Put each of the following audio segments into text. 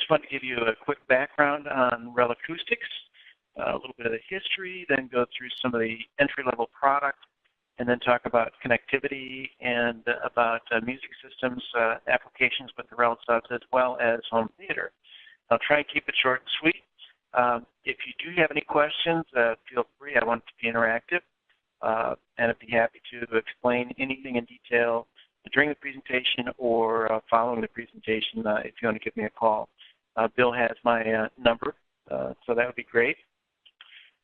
just wanted to give you a quick background on Rel Acoustics, a little bit of the history, then go through some of the entry-level product, and then talk about connectivity and about music systems applications with the Rel subs, as well as home theater. I'll try and keep it short and sweet. If you do have any questions, feel free. I want it to be interactive, and I'd be happy to explain anything in detail during the presentation or following the presentation if you want to give me a call. Bill has my number, so that would be great.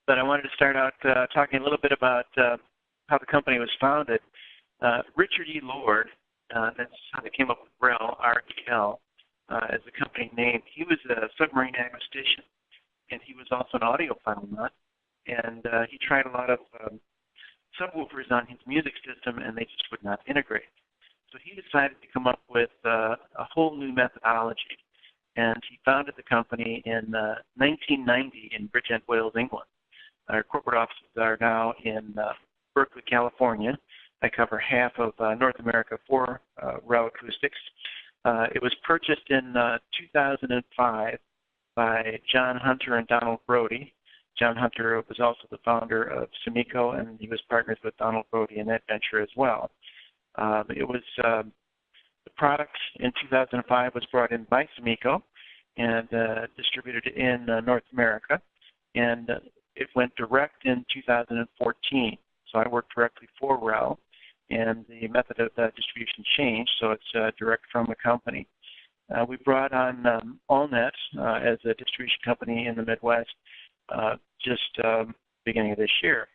But I wanted to start out talking a little bit about how the company was founded. Richard E. Lord, that's how they came up with Rel, R-E-L, as the company name. He was a submarine acoustician, and he was also an audiophile nut. And he tried a lot of subwoofers on his music system, and they just would not integrate. So he decided to come up with a whole new methodology, and he founded the company in 1990 in Bridgend, Wales, England. Our corporate offices are now in Berkeley, California. I cover half of North America for Rel Acoustics. It was purchased in 2005 by John Hunter and Donald Brody. John Hunter was also the founder of Sumiko, and he was partners with Donald Brody in that venture as well. The product in 2005 was brought in by Sumiko and distributed in North America, and it went direct in 2014. So I worked directly for Rel, and the method of distribution changed, so it's direct from the company. We brought on AllNet as a distribution company in the Midwest just beginning of this year.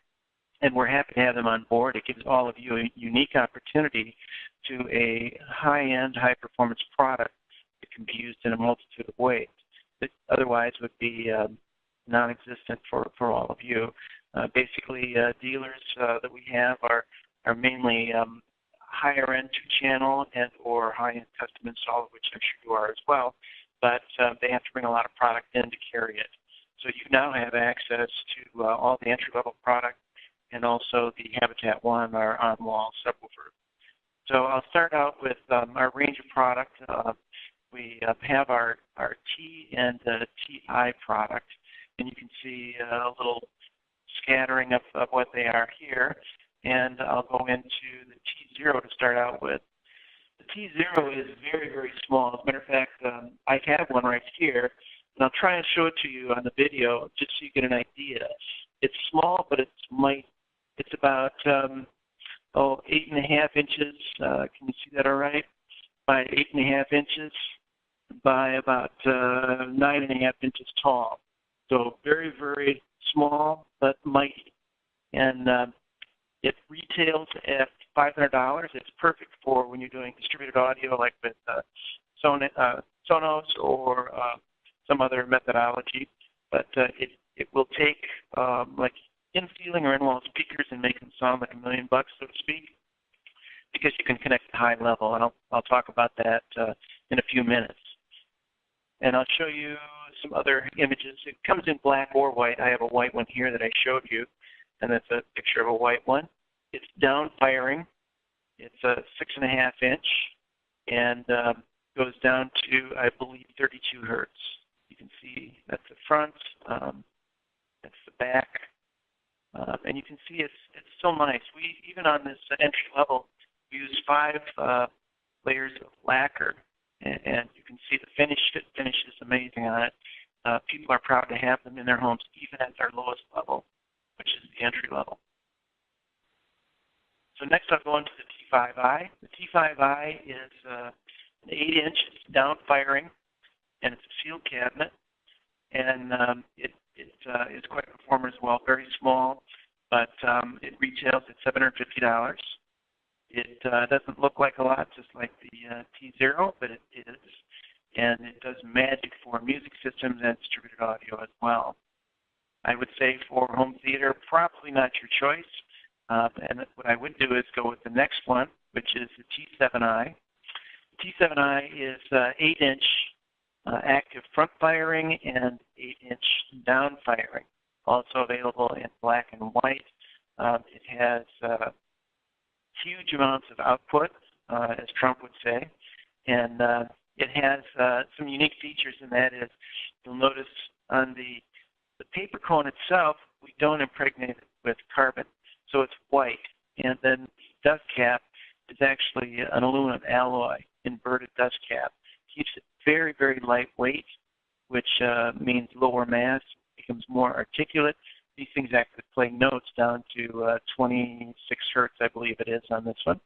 And we're happy to have them on board. It gives all of you a unique opportunity to a high-end, high-performance product that can be used in a multitude of ways that otherwise would be non-existent for all of you. Basically, dealers that we have are mainly higher-end two-channel and or high-end custom install, which I'm sure you are as well, but they have to bring a lot of product in to carry it. So you now have access to all the entry-level product and also the Habitat 1, our on-wall subwoofer. So I'll start out with our range of product. We have our T and TI product, and you can see a little scattering of what they are here. And I'll go into the T0 to start out with. The T0 is very, very small. As a matter of fact, I have one right here, and I'll try and show it to you on the video just so you get an idea. It's small, but it's about 8.5 inches. Can you see that all right? By 8.5 inches by about 9.5 inches tall. So very, very small, but mighty. And it retails at $500. It's perfect for when you're doing distributed audio like with Sonos or some other methodology. But it will take like in-ceiling or in-wall speakers and make them sound like $1 million, so to speak, because you can connect to high level, and I'll talk about that in a few minutes. And I'll show you some other images. It comes in black or white. I have a white one here that I showed you, and that's a picture of a white one. It's down firing. It's a 6.5 inch, and goes down to, I believe, 32 hertz. You can see that's the front, that's the back. And you can see it's so nice. We even on this entry level, we use 5 layers of lacquer, and you can see the finish. It finishes amazing on it. People are proud to have them in their homes, even at their lowest level, which is the entry level. So next I'll go into the T5i. The T5i is an 8-inch, it's down firing, and it's a sealed cabinet, and it is quite a performer as well, very small, but it retails at $750. It doesn't look like a lot, just like the T0, but it is, and it does magic for music systems and distributed audio as well. I would say for home theater, probably not your choice, and what I would do is go with the next one, which is the T7i. The T7i is 8-inch active front firing and 8-inch down firing. Also available in black and white. It has huge amounts of output, as Trump would say, and it has some unique features, and that is you'll notice on the paper cone itself, we don't impregnate it with carbon, so it's white. And then the dust cap is actually an aluminum alloy, inverted dust cap. Keeps it very, very lightweight, which means lower mass, becomes more articulate. These things actually play notes down to 26 hertz, I believe it is, on this one.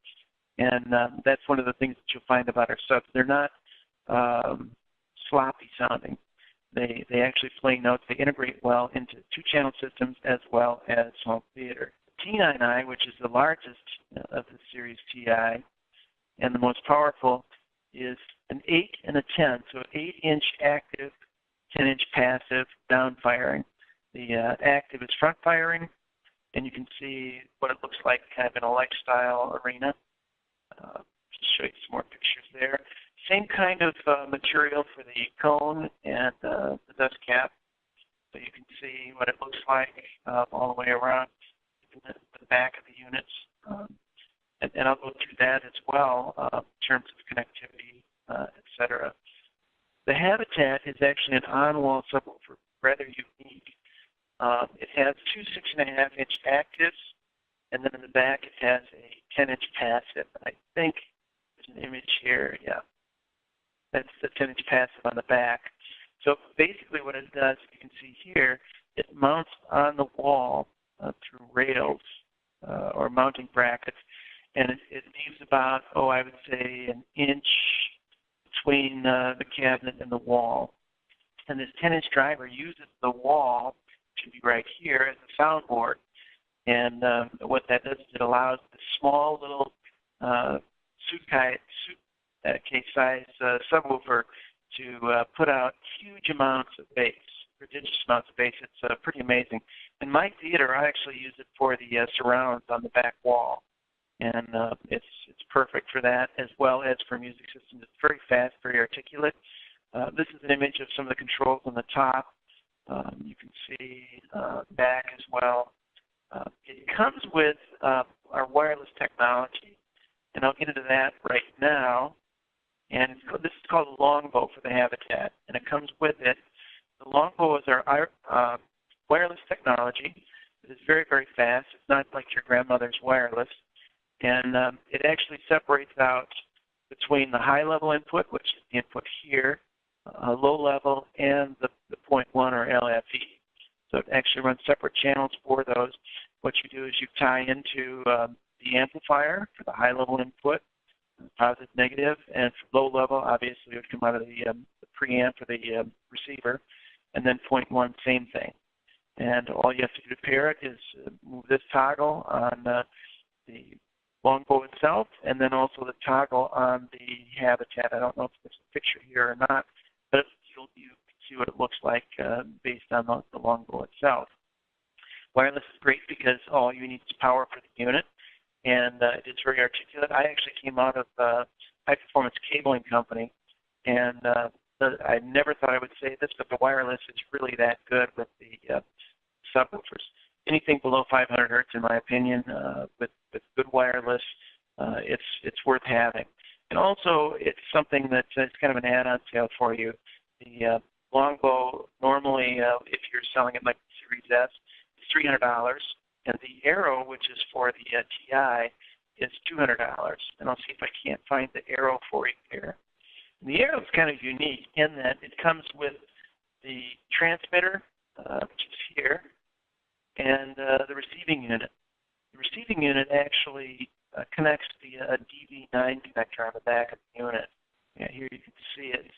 And that's one of the things that you'll find about our subs. They're not sloppy sounding. They actually play notes. They integrate well into two-channel systems as well as home theater. T9i, which is the largest of the series TI and the most powerful, is an 8 and a 10, so 8-inch active, 10-inch passive down firing. The active is front firing, and you can see what it looks like kind of in a lifestyle arena. Just show you some more pictures there. Same kind of material for the cone and the dust cap, so you can see what it looks like all the way around the back of the units. And I'll go through that as well in terms of connectivity, etc. The Habitat is actually an on-wall subwoofer, rather unique. It has two 6.5-inch actives, and then in the back it has a 10-inch passive. I think there's an image here. Yeah, that's the 10-inch passive on the back. So basically what it does, you can see here, it mounts on the wall through rails or mounting brackets, and it leaves about, I would say, an inch between the cabinet and the wall. And this 10-inch driver uses the wall to be right here as a soundboard. And what that does is it allows the small little case-size subwoofer to put out huge amounts of bass, prodigious amounts of bass. It's pretty amazing. In my theater, I actually use it for the surrounds on the back wall. And it's perfect for that as well as for music systems. It's very fast, very articulate. This is an image of some of the controls on the top. You can see back as well. It comes with our wireless technology, and I'll get into that right now. And this is called a longbow for the Habitat, and it comes with it. The longbow is our wireless technology. It is very, very fast. It's not like your grandmother's wireless. And it actually separates out between the high-level input, which is the input here, low level, and the 0.1 or LFE. So it actually runs separate channels for those. What you do is you tie into the amplifier for the high-level input, positive, negative, and for low level, obviously, it would come out of the preamp for the receiver, and then 0.1, same thing. And all you have to do to pair it is move this toggle on the longbow itself, and then also the toggle on the Habitat. I don't know if there's a picture here or not, but you can see what it looks like based on the longbow itself. Wireless is great because all you need is power for the unit, and it's very articulate. I actually came out of a high-performance cabling company, and I never thought I would say this, but the wireless is really that good with the subwoofers. Anything below 500 hertz, in my opinion, with good wireless, it's worth having. And also, it's something that's kind of an add-on sale for you. The longbow, normally, if you're selling it like the Series S, is $300, and the Arrow, which is for the TI, is $200. And I'll see if I can't find the Arrow for you here. And the Arrow is kind of unique in that it comes with the transmitter, which is here, and the receiving unit. The receiving unit actually connects the DV9 connector on the back of the unit. Yeah, here you can see it.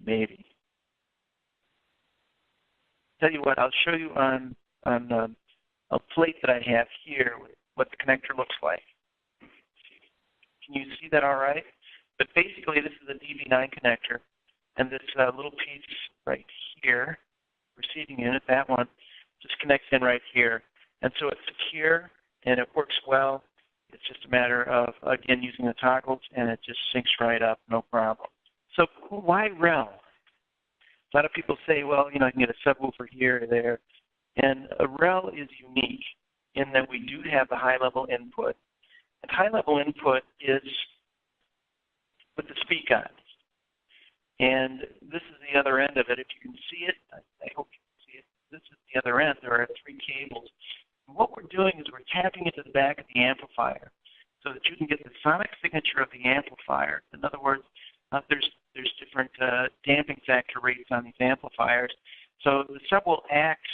Maybe. Tell you what, I'll show you on a plate that I have here what the connector looks like. Can you see that all right? But basically, this is a DV9 connector, and this little piece right here, receiving unit, that one, just connects in right here. And so it's secure, and it works well. It's just a matter of, again, using the toggles, and it just syncs right up, no problem. So why Rel? A lot of people say, well, I can get a subwoofer here or there. And a Rel is unique in that we do have the high-level input. And high-level input is with the speak on. And this is the other end of it. If you can see it, I hope you can see it. This is the other end. There are 3 cables. And what we're doing is we're tapping into the back of the amplifier so that you can get the sonic signature of the amplifier. In other words, there's different damping factor rates on these amplifiers. So the sub will act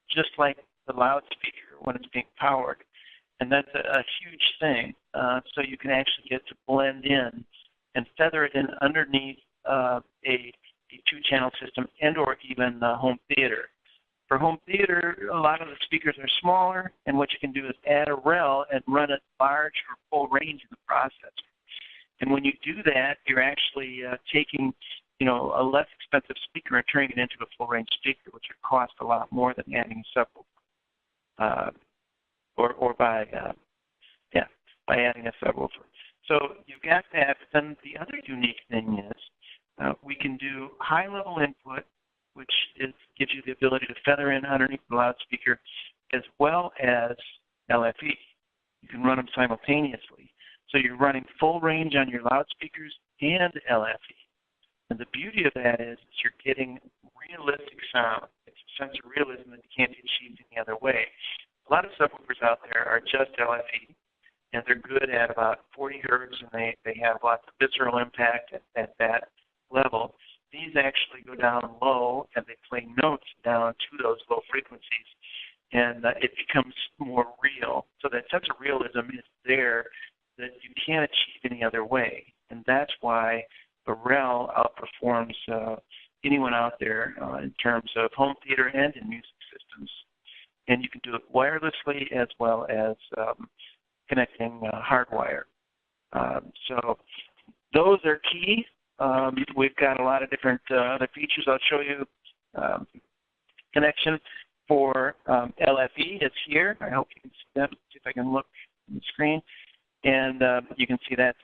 just like the loudspeaker when it's being powered. And that's a huge thing. So you can actually get to blend in and feather it in underneath a 2-channel system and or even home theater. For home theater, a lot of the speakers are smaller, and what you can do is add a Rel and run it large or full range in the processor. And when you do that, you're actually taking, a less expensive speaker and turning it into a full range speaker, which would cost a lot more than adding a subwoofer, or by adding a subwoofer. So you've got that. But then the other unique thing is we can do high-level input, which gives you the ability to feather in underneath the loudspeaker, as well as LFE. You can run them simultaneously. So you're running full range on your loudspeakers and LFE. And the beauty of that is you're getting realistic sound. It's a sense of realism that can't be achieved any other way. A lot of subwoofers out there are just LFE, and they're good at about 40 hertz, and they have lots of visceral impact at that level. These actually go down low, and they play notes down to those low frequencies, and it becomes more real. So that sense of realism is there that you can't achieve any other way, and that's why the Rel outperforms anyone out there in terms of home theater and in music systems. And you can do it wirelessly as well as connecting hardwire. So those are key. We've got a lot of different other features. I'll show you connection for LFE. It's here. I hope you can see that. See if I can look on the screen. And you can see that's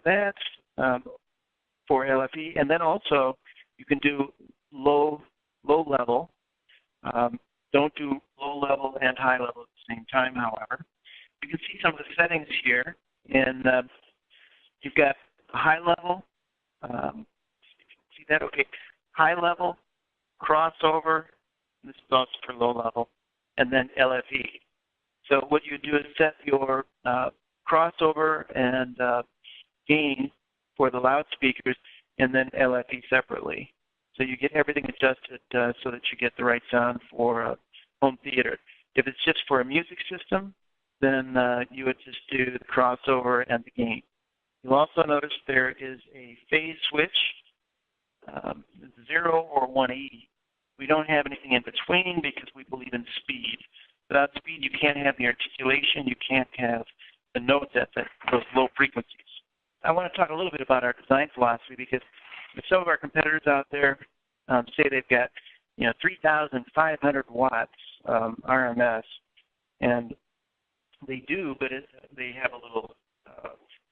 for LFE. And then also you can do low level. Don't do low level and high level at the same time, however. You can see some of the settings here. And you've got high level. See that? Okay. High level, crossover. This is also for low level. And then LFE. So what you do is set your crossover and gain for the loudspeakers, and then LFE separately. So you get everything adjusted so that you get the right sound for home theater. If it's just for a music system, then you would just do the crossover and the gain. You'll also notice there is a phase switch, 0 or 180. We don't have anything in between because we believe in speed. Without speed, you can't have the articulation. You can't have the notes at those low frequencies. I want to talk a little bit about our design philosophy because some of our competitors out there say they've got 3,500 watts RMS, and they do, but they have a little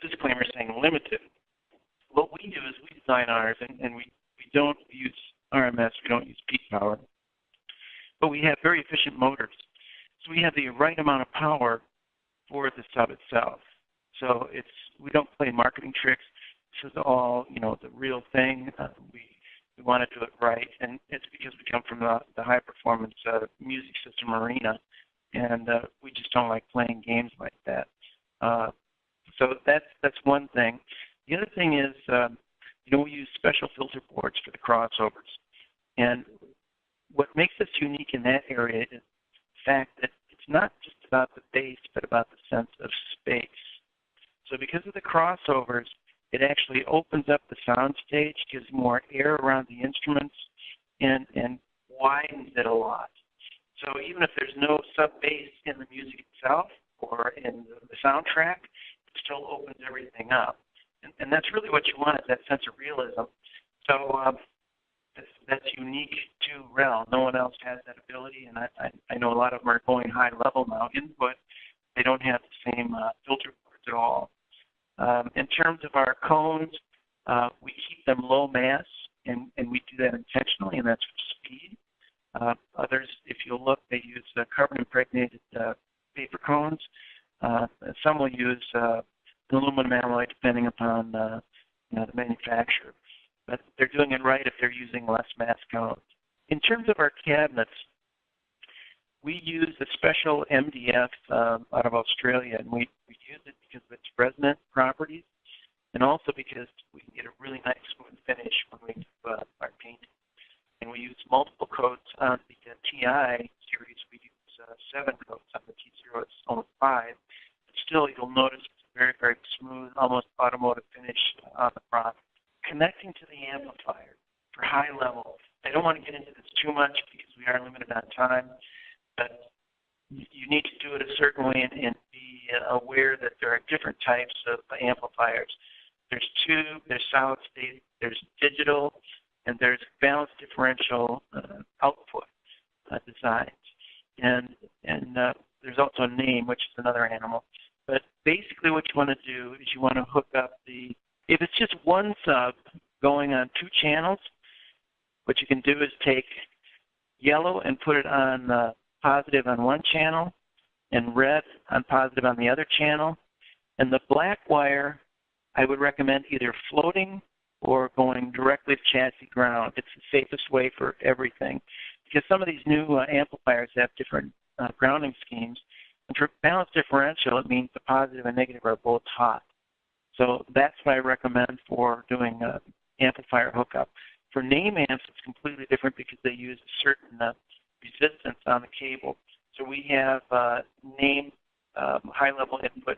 disclaimer saying limited. What we do is we design ours, and we don't use RMS, we don't use peak power, but we have very efficient motors. So we have the right amount of power for the sub itself. So we don't play marketing tricks. This is all, the real thing. We want to do it right, and it's because we come from the high-performance music system arena, and we just don't like playing games like that. So that's one thing. The other thing is, we use special filter boards for the crossovers, and what makes us unique in that area is the fact that it's not just about the bass, but about the sense of space. So because of the crossovers, it actually opens up the sound stage, gives more air around the instruments, and widens it a lot. So even if there's no sub-bass in the music itself or in the soundtrack, it still opens everything up. And that's really what you want, is that sense of realism. So that's unique to Rel. No one else has that ability, and I know a lot of them are going high level now, input. They don't have the same filter boards at all. In terms of our cones, we keep them low mass, and we do that intentionally, and that's for speed. Others, if you'll look, they use carbon-impregnated paper cones. Some will use an aluminum alloy depending upon the manufacturer. But they're doing it right if they're using less mass cones. In terms of our cabinets, we use a special MDF out of Australia, and we use it because of its resonant properties, and also because we can get a really nice smooth finish when we do our painting. And we use multiple coats on the TI series. We use 7 coats. On the T0, it's only 5. But still, you'll notice it's a very, very smooth, almost automotive finish on the product. Connecting to the amplifier for high level. I don't want to get into this too much because we are limited on time, but you need to do it a certain way and be aware that there are different types of amplifiers. There's tube, there's solid state, there's digital, and there's balanced differential output designs. And there's also a name, which is another animal. But basically what you want to do is you want to hook up if it's just one sub going on 2 channels, what you can do is take yellow and put it on positive on one channel and red on positive on the other channel. And the black wire, I would recommend either floating or going directly to chassis ground. It's the safest way for everything because some of these new amplifiers have different grounding schemes. And for balanced differential, it means the positive and negative are both hot. So that's what I recommend for doing amplifier hookup. For name amps, it's completely different because they use a certain resistance on the cable. So we have name high-level input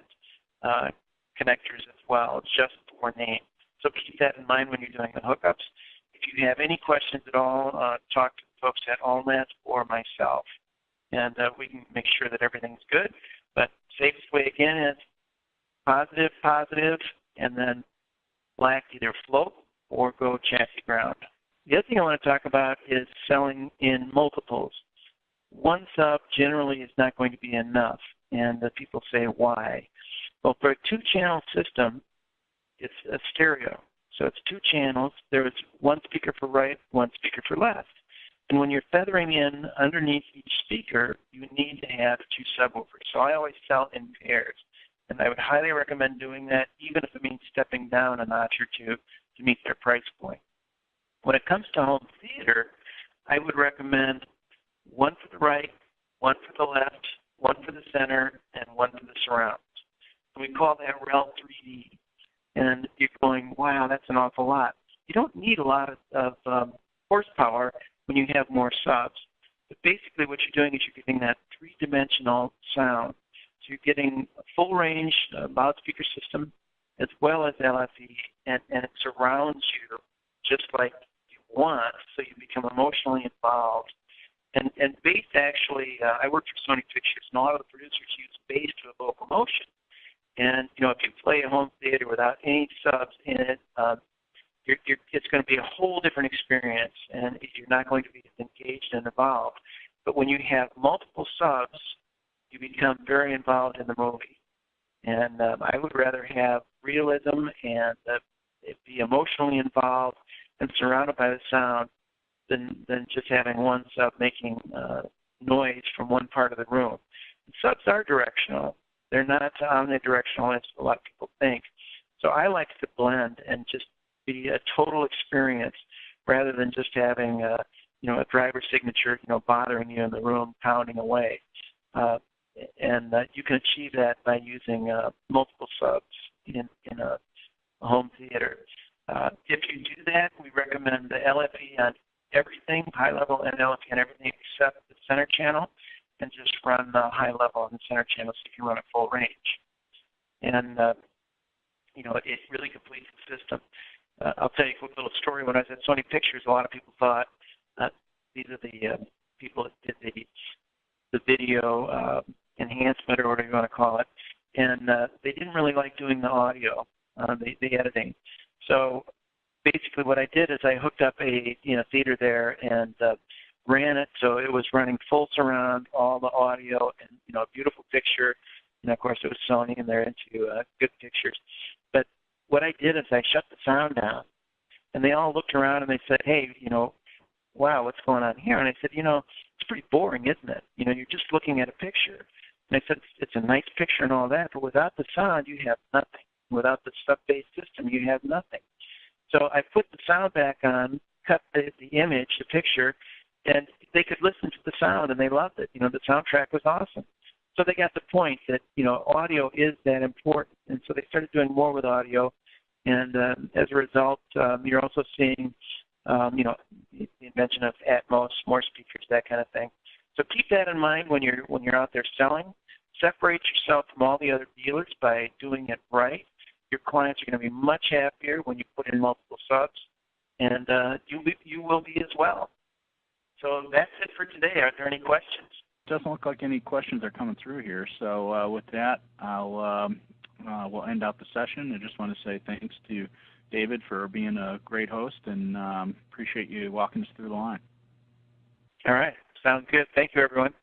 connectors as well, just for name. So keep that in mind when you're doing the hookups. If you have any questions at all, talk to the folks at AllNet or myself, and we can make sure that everything's good. But safest way, again, is positive, positive, and then black either float or go chassis ground. The other thing I want to talk about is selling in multiples. One sub generally is not going to be enough, and people say, why? Well, for a 2-channel system, it's a stereo. So it's 2 channels. There's 1 speaker for right, 1 speaker for left. And when you're feathering in underneath each speaker, you need to have 2 subwoofers. So I always sell in pairs. And I would highly recommend doing that, even if it means stepping down a notch or 2 to meet their price point. When it comes to home theater, I would recommend 1 for the right, 1 for the left, 1 for the center, and 1 for the surround. So we call that Rel 3D. And you're going, wow, that's an awful lot. You don't need a lot of horsepower when you have more subs. But basically what you're doing is you're getting that 3-dimensional sound. So you're getting a full range loudspeaker system as well as LFE, and it surrounds you just like you want, so you become emotionally involved. And bass actually, I work for Sony Pictures, and a lot of the producers use bass to evoke emotion. And, if you play a home theater without any subs in it, it's going to be a whole different experience, and you're not going to be engaged and involved. But when you have multiple subs, you become very involved in the movie. And I would rather have realism and be emotionally involved and surrounded by the sound than just having one sub making noise from one part of the room. And subs are directional. They're not omnidirectional as a lot of people think. So I like to blend and just be a total experience rather than just having a driver signature, bothering you in the room, pounding away. And you can achieve that by using multiple subs in a home theater. If you do that, we recommend the LFE on everything, high level and LFE on everything except the center channel, and just run high level on the center channel so you can run at full range. And, it really completes the system. I'll tell you a quick little story. When I was at Sony Pictures, a lot of people thought these are the people that did the video enhancement or whatever you want to call it, and they didn't really like doing the audio, the editing. So basically what I did is I hooked up a theater there and ran it so it was running full surround, all the audio, and a beautiful picture. And of course it was Sony, and they're into good pictures. But what I did is I shut the sound down, and they all looked around and they said, "Hey, wow, what's going on here?" And I said, "It's pretty boring, isn't it? You're just looking at a picture." And I said, it's a nice picture and all that, but without the sound, you have nothing. Without the sub-bass system, you have nothing. So I put the sound back on, cut the image, the picture, and they could listen to the sound, and they loved it. The soundtrack was awesome. So they got the point that, audio is that important. And so they started doing more with audio. And as a result, you're also seeing, the invention of Atmos, more speakers, that kind of thing. So keep that in mind when you're out there selling. Separate yourself from all the other dealers by doing it right. Your clients are going to be much happier when you put in multiple subs, and you will be as well. So that's it for today. Are there any questions? Doesn't look like any questions are coming through here. So with that, we'll end out the session. I just want to say thanks to David for being a great host, and appreciate you walking us through the line. All right. Sounds good. Thank you, everyone.